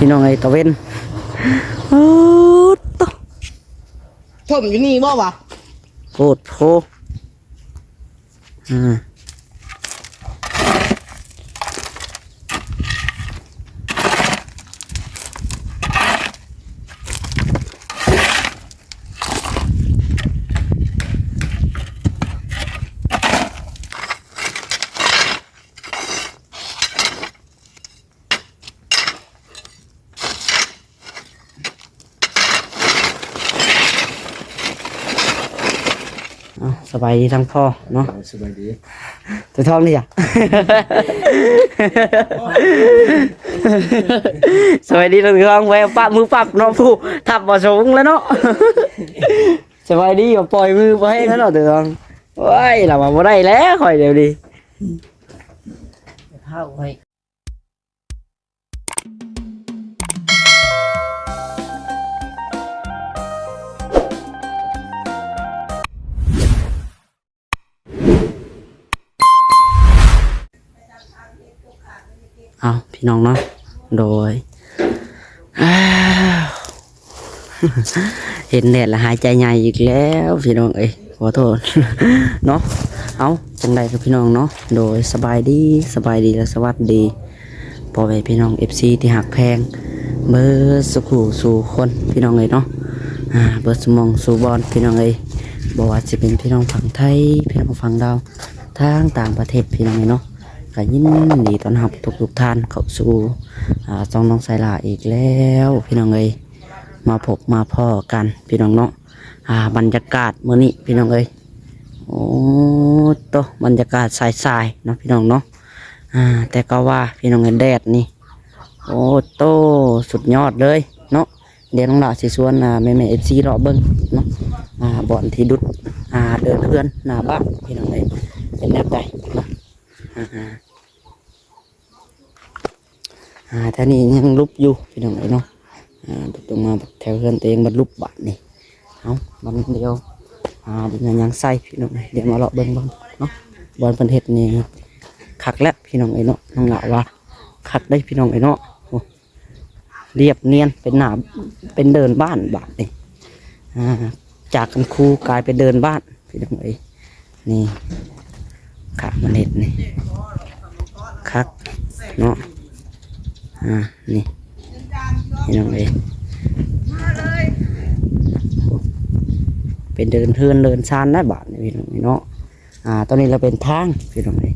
พี่น้องไอ้ตะเวนโอ้ตะถมอยู่นี่บ่วะโคตรโพอ่าสบายดีทั้งพ่อเนาะสบายดีตัวท้องนี่อ่ะสบายดีทั้งท้องแววปั๊บมือปั๊บน้องผู้ทับบ่สูงแล้วเนาะสบายดีก็ปล่อยมือไปให้แล้วเนาะตัวท้องว้ายเรามาบ่ได้แล้วค่อยเดี๋ยวดิเข้าไปเอาพี่น้องเนาะโดยเห็นแดดละหายใจใหญ่อีกแล้วพี่น้องเอ้ยขอโทษเนาะเอาจังใดกับพี่น้องเนาะโดยสบายดีและสวัสดีพอไปพี่น้อง FC ที่หักแพงเบอร์สุขสู่คนพี่น้องเอ้ยเนาะเบอร์สมองสู่บอลพี่น้องเอ้ยบอกว่าจะเป็นพี่น้องฝั่งไทยพี่น้องฝั่งดาวทางต่างประเทศพี่น้องเอ้ยเนาะก็ยินดีต้อนรับทุกท่านเข้าสู่จองน้องสายลาอีกแล้วพี่น้องเอ้ยมาพบมาพ่อกันพี่น้องเนาะบรรยากาศมื้อนี้พี่น้องเอ้ยโอ้โตบรรยากาศสายๆเนาะพี่น้องเนาะแต่ก็ว่าพี่น้องเอ้ยแดดนี่โอ้โตสุดยอดเลยเนาะเดี๋ยวน้องหลาสิชวนแม่ๆ FC รอเบิ่งเนาะบ่อนที่ดุดเดินเพื่อนหน้าบ้านพี่น้องเอ้ยเป็นแนวใดเนาะท่านี้ยังลุบอยู่พี่น้องเอ้ยเนาะตรงมาแถวเพื่อนตัวเองมันลุบบาดนี่เอามันเดียวเดี๋ยวยังใส่พี่น้องเดี๋ยวมาเลาะเบิ้งบ้างเนาะบอลพันเทศนี่คักแล้วพี่น้องเอ้ยเนาะน้องหล่าว่าคักได้พี่น้องเอ้ยเนาะเรียบเนียนเป็นหนาเป็นเดินบ้านบาดนี่จากกันครูกลายเป็นเดินบ้านพี่น้องเอ้ยนี่คักมันเห็ดนี่คักเนาะนี่พี่น้องเอ้ยเป็นเดินเทือนเดินชานได้บาทนี่พี่น้องเนาะตอนนี้เราเป็นทางพี่น้องเอ้ย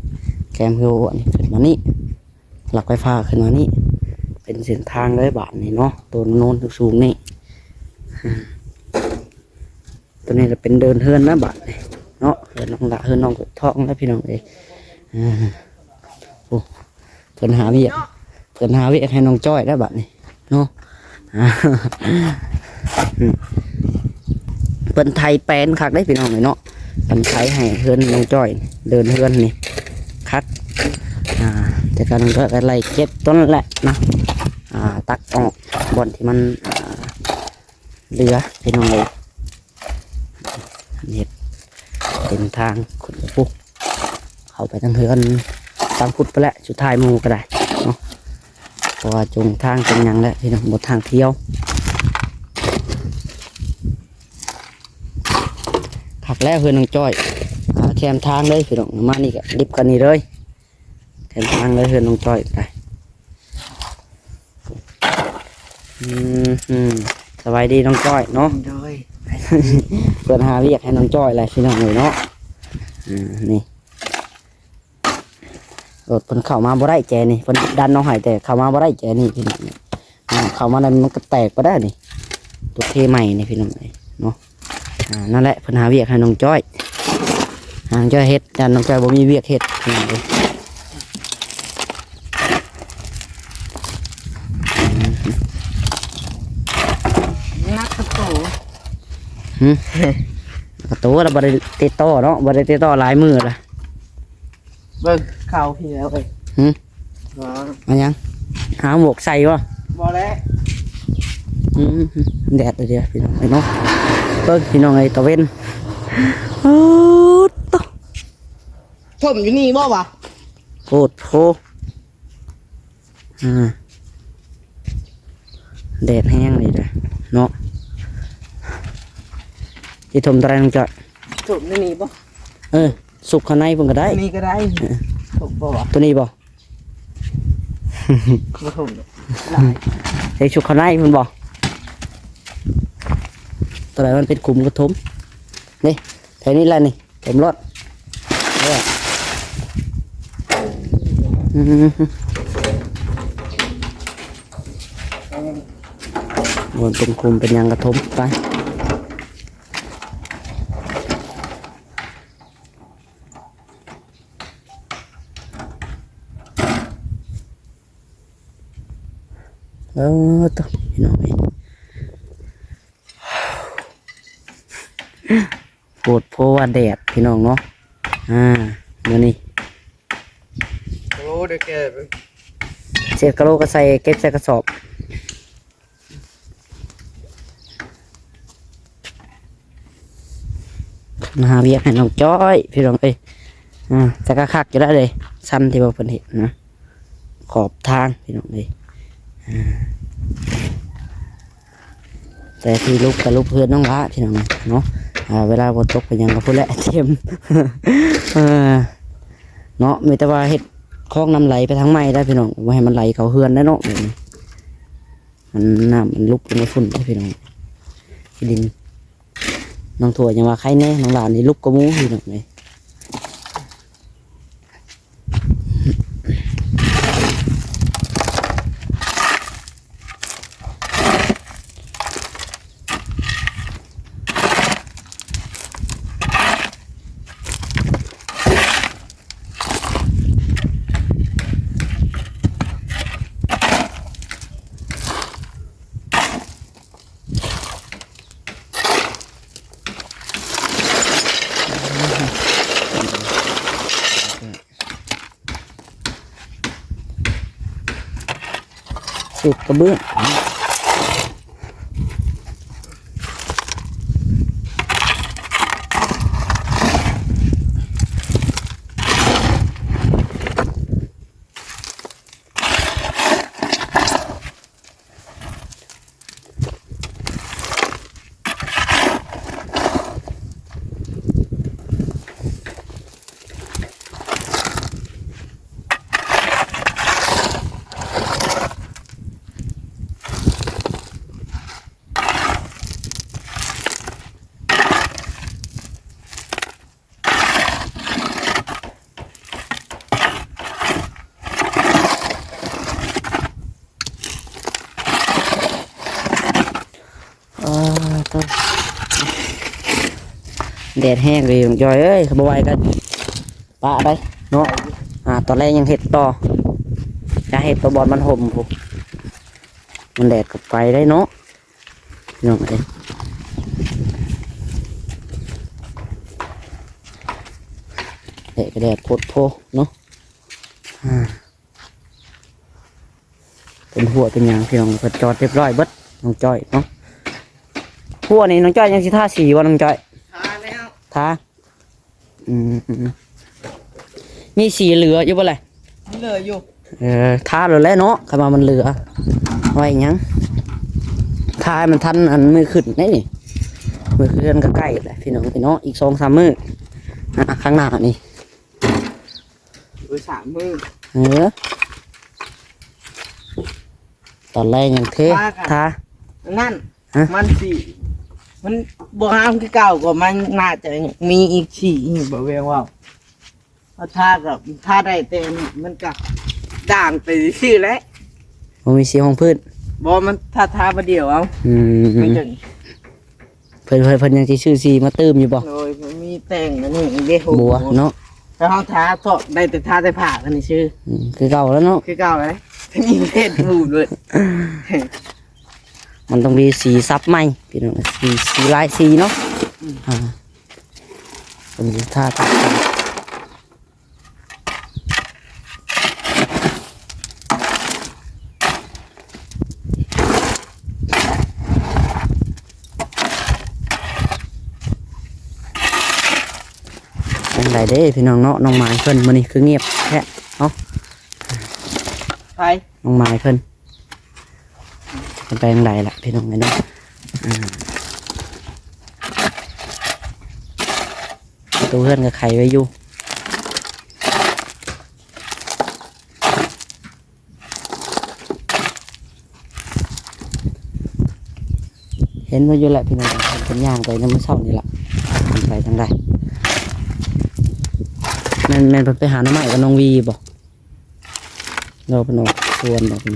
แคมเฮลนี่ขึ้นมานี่หลักไฟฟ้าขึ้นมานี่เป็นเส้นทางได้บาทนี่เนาะตัวโน้นสูงนี่ตอนนี้เราเป็นเดินเทือนนะบาทนี่เนาะเดินน้องละเดินน้องกดท้องแล้วพี่น้องเอ้ยโอ้เพิ่นหาเวียกให้น้องจ้อยได้บัดนี่เนาะเพิ่นไทยแปลนคักได้พี่น้องเลยเนาะเพิ่นไทยให้เพื่อนน้องจ้อยเดินเพื่อนนี่คักแต่การน้องจ้อยก็ไล่เก็บต้นแหละนะตักออกบ่อนที่มันเหลือพี่น้องเลยนี่เป็นทางขุดปุ๊บเข้าไปทางเพื่อนตามขุดไปแล้วสุดท้ายมูก็ได้เนาะเพราะว่าจงทางเป็นยังแล้วพี่น้องหมดทางเที่ยวขับแล้วเพื่อนน้องจ้อยแคมทางเลยพี่น้องมานี่ก็ดิบกันนี่เลยแคมทางเลยเพื่อนน้องจ้อยไปสบายดีน้องจ้อยเนาะเพื่อนหาเรียกให้น้องจ้อยอะไรพี่น้องเลยเนาะนี่รถเพิ่นเข้ามาบ่ได้แจนี่เพิ่นดันน้องหายแต่เข้ามาบ่ได้แจนี่พี่น้องเข้ามานั้นมันก็แตกไปได้นี่ตัวเทใหม่นี่พี่น้องเนาะนั่นแหละเพิ่นหาเวียกให้น้องจ้อยน้องจ้อยเฮ็ดแต่น้องจ้อยบ่มีเวียกเฮ็ดนักกระโตกระตัวเราบ่ได้ติดต่อเนาะบ่ได้ติดต่อหลายมือละเบิ่งข่าวพี่แล้วเลยมายังหาหมวกใส่วะบ่แล้วแดดเลยเดียวพี่น้องไอ้เนาะเบิ้งพี่น้องไอ้ตะเวนตะถมอยู่นี่บ่วะโคตรโพ แดดแห้งนี่แหละเนาะที่ถมตะไรน้องจอย ถมนี่บ่ สุกข้างในเพิ่นก็ได้ นี่ก็ได้ถมบ่วะ ตัวนี้บ่ บ่ถมหลาย ใส่สุกข้างในเพิ่นบ่ตัวไหนมันเป็นกลุ่มก็ถมนี่แถวนี้แหละนี่ถมรถอืมบนเป็นกลุ่มเป็นหยังกระถมไปตัวพี่น้องเองปวดเพราะว่าแดดพี่น้องเนาะมื้อนี้ โอ้เด็กแก่ เศษกะโหลก็ใส่เก็บใส่กระสอบมาหาเวียกให้น้องจ้อยพี่น้องเอ้ยจะกระคักอยู่ได้เลยสั้นที่ว่าเพิ่นเห็นนะขอบทางพี่น้องเอ้ยแต่ที่ลุกกับลุกเพื่อนน้องละพี่น้องเนาะเวลาฝนตกเป็นยังก็พูดแหละเทียมเนาะมีแต่ว่าเฮ็ดคลองน้ำไหลไปทางไม้ได้พี่น้องว่าให้มันไหลเขาเฮือนได้เนาะแบบนี้มันน้ำมันลุกเป็นฝุ่นได้พี่น้องดินน้องถั่วยังว่าใครแน่น้องหลานนี่ลุกกระมูพี่น้องเลยสุกกระเบื้องแดดแห้งเลยน้องจอยเอ้ยขบไหวกันปะไปเนาะตอนแรกยังเห็ดต่อจะเห็ดตัวบอลมันห่มผมมันแดดกับไฟได้เนาะน้องเอ้ยแดดก็แดดโคตรโพเนาะเป็นหัวเป็นหยางพี่น้องเปิดจอดเรียบร้อยเบิดน้องจอยเนาะหัวนี่น้องจอยยังสิท่าสีวะน้องจอยทามีสีเหลืออยู่บ่เลย เหลืออยู่ ทาเลยแล้วเนาะคำว่ามันเหลือไว้ยังทาให้มันทันอันมือขึ้นนี่มือขึ้นก็ใกล้แหละพี่น้องอีก2-3 มื้อข้างหน้านี่3 มื้อตอนแรกยังเททานั่นมันสิมันบ่งามคือเก่าก็มันน่าจะมีอีกสีบ่แววว่าถ้ากับถ้าได้แต่มันก็ด่างไปชื่อแล้ว มันมีสีของพืช บ่มันถ้าประเดี๋ยวเอาไม่จัง เพิ่นยังสิชื่อสีมาเติมอยู่บ่โอ้ยมันมีแต่งอันนี้เด้โห บัวเนาะ ถ้าเฮาทาทอดได้แต่ทาได้ผ่าอันนี้ชื่อคือเก่าแล้วเนาะคือเก่าเลยมีเพศรูปด้วยมันต้องมีสีซับไหมพี่น้องสีลายสีเนาะเป็นท่าเป็นไรเด้พี่น้องเนาะน้องหมายเพิ่นมื้อนี้คือเงียบแค่เนาะไปน้องหมายเพิ่น มันไปทางใดล่ะพี่น้องไอ้เนาะตัวเพื่อนกับไข่ไว้อยู่เห็นมาอยู่แหละพี่น้องเป็นย่างไปน้ำมันเศร้านี่แหละมันไปทางใดแม่นไปหาน้ำใหม่กับน้องวีบอกเราเป็นออกชวนบอกเป็น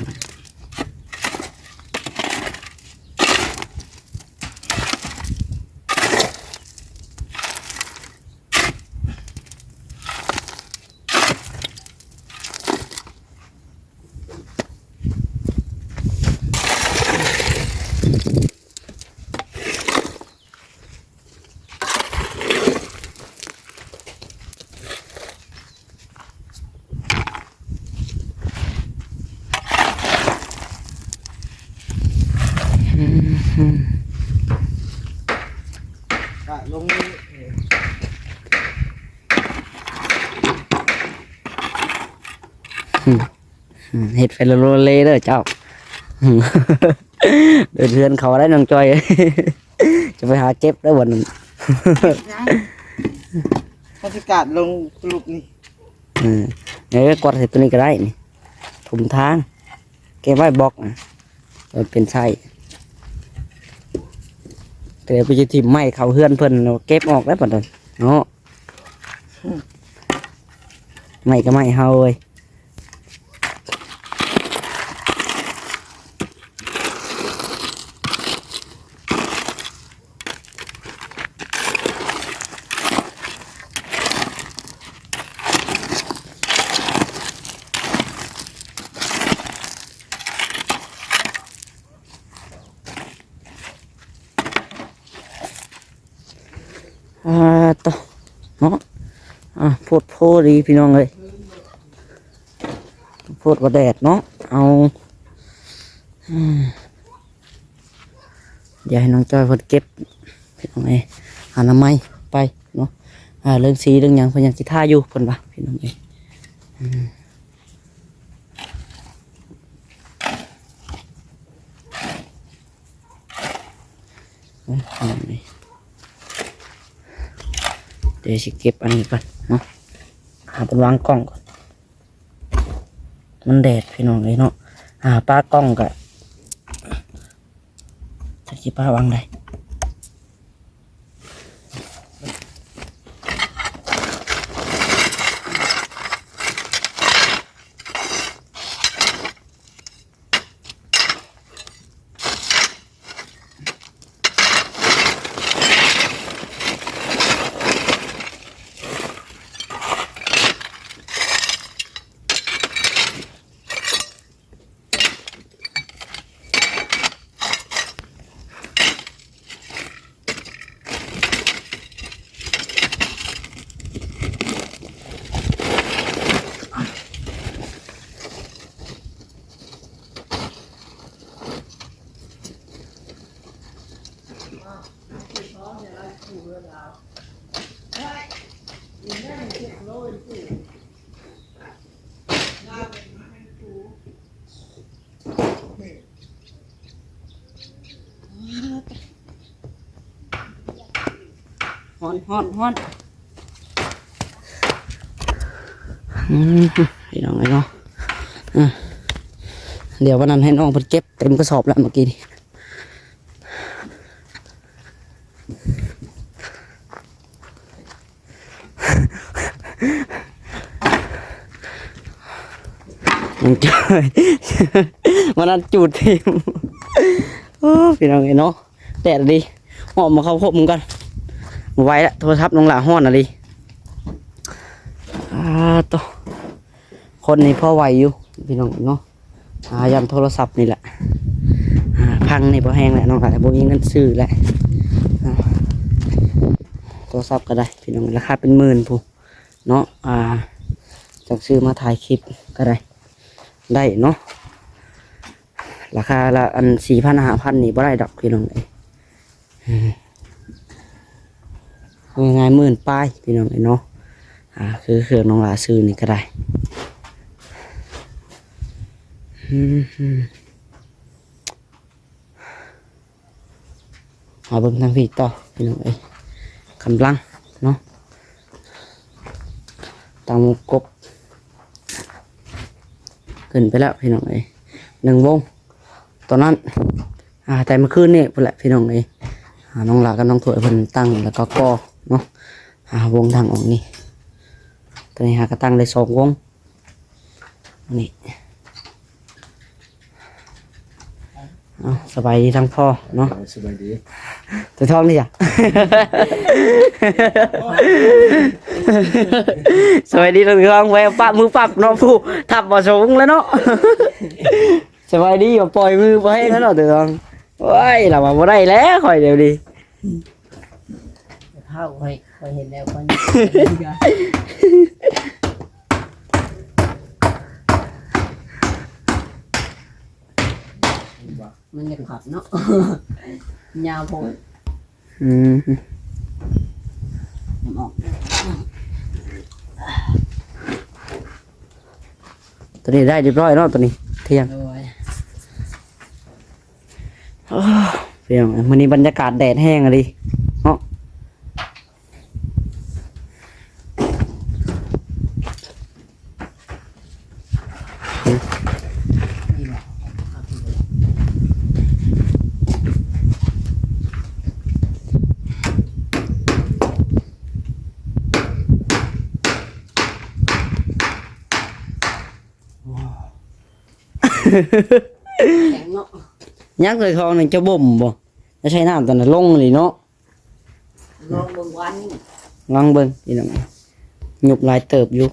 ก็ลงนี้เห็ดไฟโลเลเด้อเจ้าเดินเรือนเขาได้น้องจอย จะไปหาเจ็บได้วันนั้น บรรยากาศลงกลุ่มนี่ เนี่ยกดใส่ตัวนี้ก็ได้นี่ถุงทางเก็บไว้บล็อกนะมันเป็นไส้แต่ไปจะทิ่มไม้เขาเฮือนเพิ่นเราเก็บออกได้ปะตอนเนาะไม้ก็ไม้เฮาเลยต่อเนาะโพดโพดีพี่น้องเลยโพดว่าแดดเนาะเอาอย่าให้น้องจอยเพิ่นเก็บพี่น้องเอ้ยหาน้ำไม้ไปเนาะเรื่องสีเรื่องหยังเพิ่นยังสิท่าอยู่เพิ่นว่าพี่น้องเอ้ยเดี๋ยวสิเก็บอันนี้ก่อนเนาะหาเป็นวางกล้องก่อนมันแดดพี่น้องเลยเนาะป้ากล้องกะจะคิดป้าวางได้ฮ้อนพี่น้องไอ้เนาะเดี๋ยววันนั้นให้น้องเพิ่นเก็บเต็มกระสอบแล้วเมื่อกี้นี่มันจ่อยวันนั้นจูดทีมพี่น้องไอ้เนาะแดดดีหอมมาเข้าคบมึงกันไว้ละโทรศัพท์น้องหล่าห้อนอะไรตัวคนนี้พ่อไหวอยู่พี่น้องเนาะยันโทรศัพท์นี่แหละพังในพอแห้งแหละน้องหล่าแต่พวกนี้เงินซื้อแหละโทรศัพท์ก็ได้พี่น้องราคาเป็นหมื่นผู้เนาะจากซื้อมาถ่ายคลิปก็ได้เนาะราคาละอัน4,000-5,000นี่บ่ได้ดอกพี่น้องเลยง่ายๆ10,000ป้ายพี่น้องเลยเนาะคือเครื่องน้องหลาซื้อนี่ก็ได้ หาเบิ่งทางพี่ต่อพี่น้องเอ้ยกำลังเนาะตามกบขึ้นไปแล้วพี่น้องเอ้ย1 วงตอนนั้นแต่เมื่อคืนนี่พุ่นแหละพี่น้องเอ้ยน้องหลากับน้องถวยเพิ่นตั้งแล้วก็ก่อเนาะวงทางออกนี่ตอนนี้ก็ตั้งได้2 วงนี่สบายดีทั้งพ่อเนาะสบายดี ตัวทองนี่จ้ะ สบายดีตัวทองไว้ปะมือปับเนาะผู้ทับบ่สูงแล้วเนาะ สบายดีบ่ปล่อยมือบ่ให้แล้วเนาะตัวทองโอ้ยเราว่าบ่ได้แล้วข่อยเดี๋ยวดิ เท่าค่อยเห็นแล้วค่อย มันจะขับเนาะ ยาวโพดออก ตัวนี้ได้เรียบร้อยเนาะตัวนี้เที่ยง โดย เที่ยงมื้อนี้บรรยากาศแดดแห้งอะดิเนาะแข็งเนาะ ยักษ์เลยทองนึงจะบ่มบ่จะใช้น้ำตอนนั้นลงเลยเนาะ ลองเบิ่งวัน ลองเบิ่งพี่น้องหยุบหลายเติบอยู่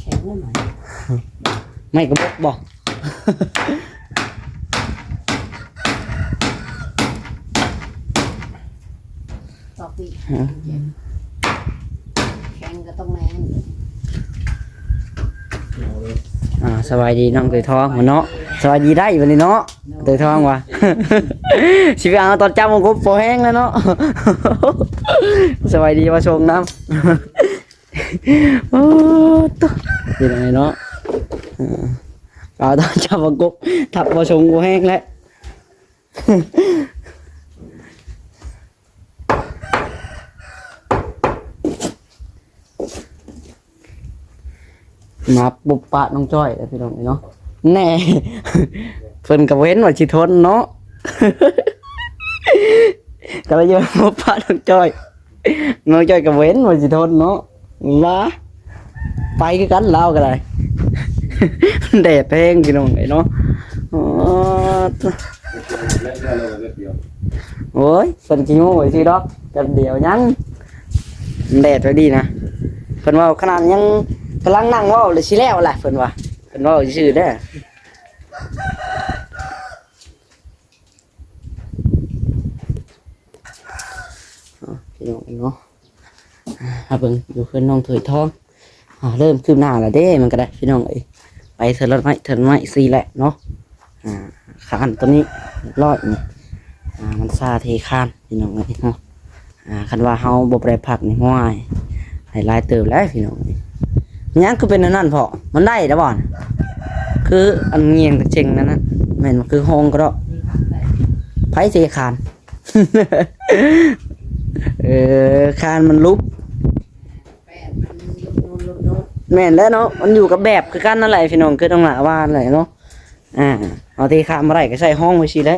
แข็งแล้วไหม ไม่กระบอกบ่ ต่อปีแข็งก็ต้องแมน สบายดีน้องตัวทองมาเนาะสบายดีได้วันนี้เนาะตัวทองว่ะ ชีวิตเอาตอนจำมันก็โปแห้งแล้วเนาะ สบายดีมาชมน้ำ โอ้ตัวเป็นไงเนาะเอาตอนจำมันก็ทับมาชมโปแห้งแล้ว มาปุบปะน้องจ้อยพี่น้องเนาะแน่ เพิ่นกับเว้นว่าสิทนเนาะ ก็เลยอยู่ปุบปะน้องจ้อยกับเว้นว่าสิทนเนาะว่าไปคือกันเราก็ได้ แดดแห้งพี่น้องเนาะโอ้ยเพิ่นสิโง่สิดอกกันเดียวยังแดดไปดีนะเพิ่นว่าขนาดยังกำลังนั่งว่าเลยสิแล้วแหละเพิ่นว่าชื่อได้พี่น้องเนาะเบิ่งอยู่เพิ่นน้องถวยทองเริ่มคืบหน้าแล้วเด้มันก็ได้พี่น้องเอ้ยไปเถิดไม้ซีแหละเนาะคานตัวนี้รอดนี่มันซาเทคานพี่น้องเอ้ยเนาะคันว่าเฮาบ่ได้พักนี่ห้วยให้หลายเติบแล้วพี่น้องยังคือเป็นนั่นพอมันได้แล้วบ่อนคืออันเงียงเจงนั่นน่ะแม่นมันคือห้องก็ได้ไผเสคาน คานมันลุบแม่นแล้วเนาะมันอยู่กับแบบคือกันนั่นแหละพี่น้องคือต้องหน้าบ้านแหละเนาะเอาที่คานมาได้ก็ใส่ห้องไว้สิได้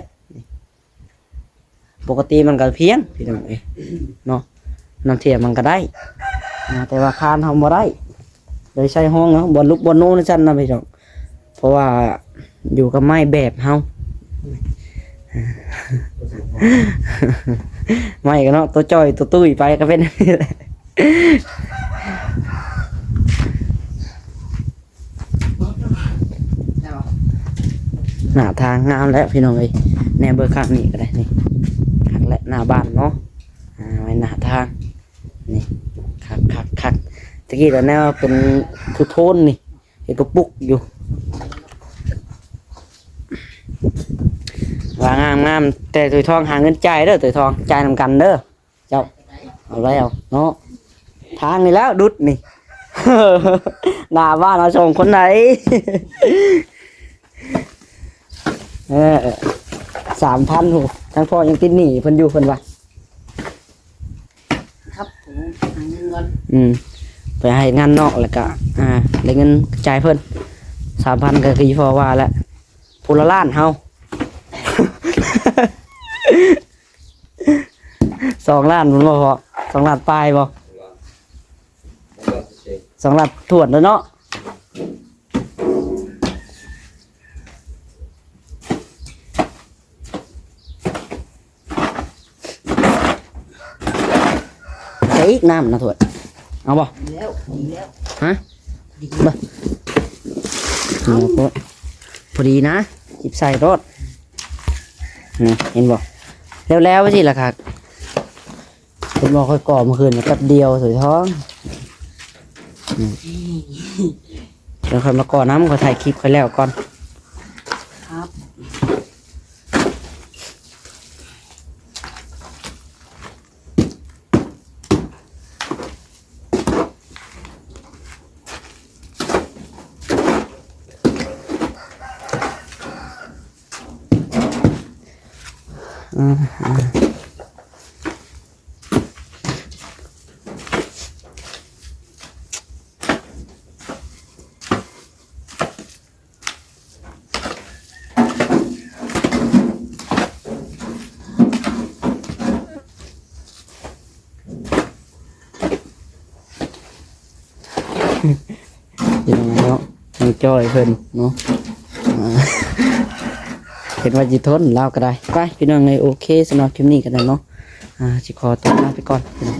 ปกติมันก็เพียงพี่น้องเนาะน้ำเทียมมันก็ได้แต่ว่าคานทำบ่ได้เลยใช้ห้องเนาะบนลุกบนโน้นชั้นนะพี่น้องเพราะว่าอยู่กับไม้แบบเฮาไม่กันเนาะตัวจ้อยตัวตุ้ยไปก็เป็นหน้าทางงามแล้วพี่น้องเอ้ยแนวเบอร์ข้างนี้ก็ได้นี่ข้างและหน้าบ้านเนาะไว้หน้าทางนี่คักตะกี้ตอนนี้เป็นทุโทนนี่เห็นกระปุกอยู่ว่างามแต่ตัวทองหาเงินจ่ายเด้อตัวทองจ่ายนำกันเด้อเจ้าเอาแล้วเนาะทางนี่แล้วดุดนี่ หน้าบ้านเอาส่งคนไหน 3,000หูทั้งพ่อยังติดหนี้เพิ่นอยู่เพิ่นว่า ครับผมหาเงินก่อน ไปให้งานนอกแล้วก็ได้เงินจ่ายเพิ่น 3,000ก็คือพอว่าแล้วผู้ละล้านเฮา 2 ล้านมันบ่พอ2 ล้านปลายบ่2 ล้านถ้วนแล้วเนาะใส่อีกน้ำนะถ้วนเอาบ่ ดีแล้ว ฮะบ่เอาโพดพอดีนะหยิบใส่รถนี่เห็นบ่แล้วสิล่ะค่ะคุณบอกค่อยก่อเมื่อคืนแป๊บเดียวสวยท้องเดี๋ยวค่อยมาก่อน้ำก็ถ่ายคลิปค่อยแล้วก่อน ครับ ยังไงเนาะยังจ้อยเพิ่นเนาะเห็นว่าจิทนเล่าก็ได้ไปพี่น้องเลยโอเคสำหรับคลิปนี้ก็ได้เนาะสิขอตัวลาไปก่อนพี่น้อง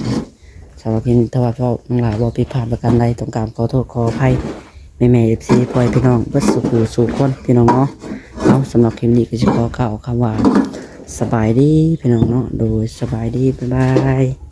สำหรับคลิปนี้ถ้าว่าพ่อน้องหลาบ่ผิดพลาดประการใดต้องการขอโทษขออภัยแม่ๆ FC พ่อพี่น้องเบิดสุขสู่คนพี่น้องเนาะเอาสำหรับคลิปนี้ก็สิขอกล่าวคำว่าสบายดีพี่น้องเนาะโดยสบายดีบ๊ายบาย